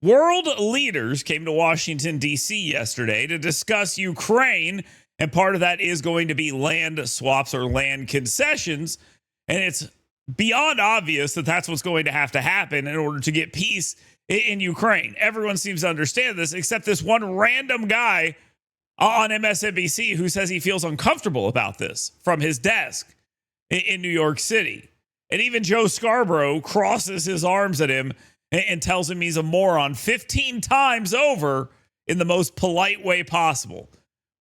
World leaders came to Washington, D.C. yesterday to discuss Ukraine, and part of that is going to be land swaps or land concessions. And it's beyond obvious that that's what's going to happen in order to get peace in Ukraine. Everyone seems to understand this, except this one random guy on MSNBC who says he feels uncomfortable about this from his desk in New York City. And even Joe Scarborough crosses his arms at him and tells him he's a moron 15 times over in the most polite way possible.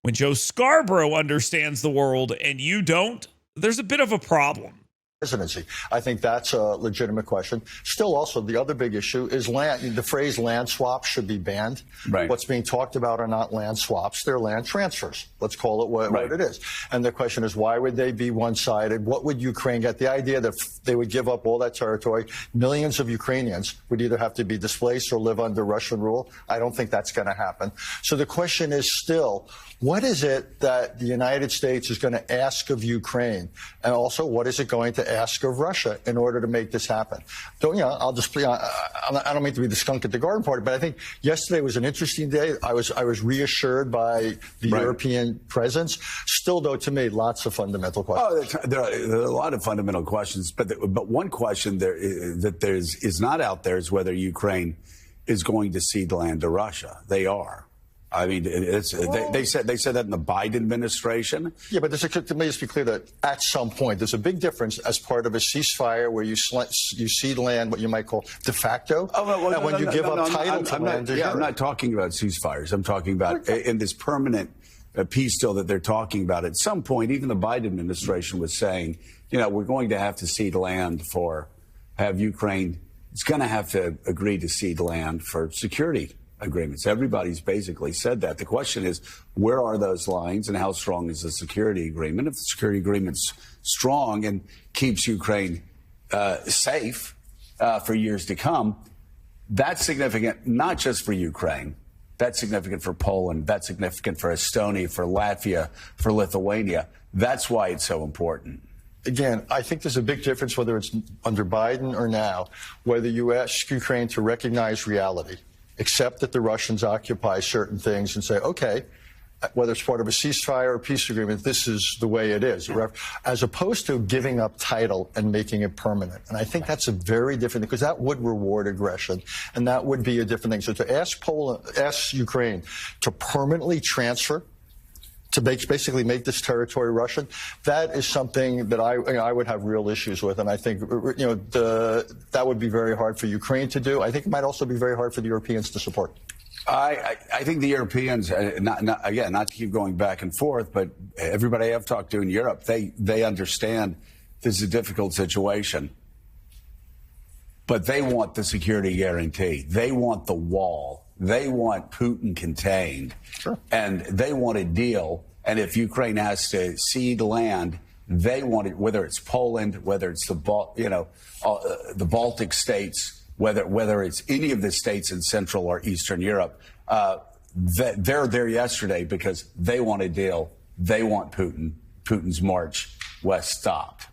When Joe Scarborough understands the world and you don't, there's a bit of a problem. Presidency. I think that's a legitimate question. Still, also, the other big issue is land. The phrase land swaps should be banned. Right. What's being talked about are not land swaps. They're land transfers. Let's call it what it is. And the question is, why would they be one-sided? What would Ukraine get? The idea that they would give up all that territory, millions of Ukrainians would either have to be displaced or live under Russian rule. I don't think that's going to happen. So the question is still, what is it that the United States is going to ask of Ukraine? And also, what is it going to ask of Russia in order to make this happen? So, I don't mean to be the skunk at the garden party, but I think yesterday was an interesting day. I was reassured by the European presence. Still, though, to me, lots of fundamental questions. Oh, there are a lot of fundamental questions, but one question that is not out there is whether Ukraine is going to cede land to Russia. They are. I mean, they said that in the Biden administration. Yeah, but to me, let's be clear that at some point there's a big difference as part of a ceasefire where you cede land, what you might call de facto, and when you give up title to land. I'm not talking about ceasefires. I'm talking about in this permanent peace deal that they're talking about. At some point, even the Biden administration was saying, we're going to have to cede land have Ukraine. It's going to have to agree to cede land for security agreements. Everybody's basically said that. The question is, where are those lines and how strong is the security agreement? If the security agreement's strong and keeps Ukraine safe for years to come, that's significant not just for Ukraine. That's significant for Poland. That's significant for Estonia, for Latvia, for Lithuania. That's why it's so important. Again, I think there's a big difference whether it's under Biden or now, whether you ask Ukraine to recognize reality, accept that the Russians occupy certain things and say, okay, whether it's part of a ceasefire or peace agreement, this is the way it is, as opposed to giving up title and making it permanent. And I think that's a very different thing, because that would reward aggression, and that would be a different thing. So to ask Ukraine to permanently transfer, to basically make this territory Russian, that is something that I would have real issues with, and I think that would be very hard for Ukraine to do. I think it might also be very hard for the Europeans to support. I think the Europeans, not to keep going back and forth, but everybody I've talked to in Europe, they understand this is a difficult situation, but they want the security guarantee. They want the wall. They want Putin contained, and they want a deal. And if Ukraine has to cede land, they want it. Whether it's Poland, whether it's the Baltic states, whether it's any of the states in Central or Eastern Europe, they're there yesterday because they want a deal. They want Putin's march west stopped.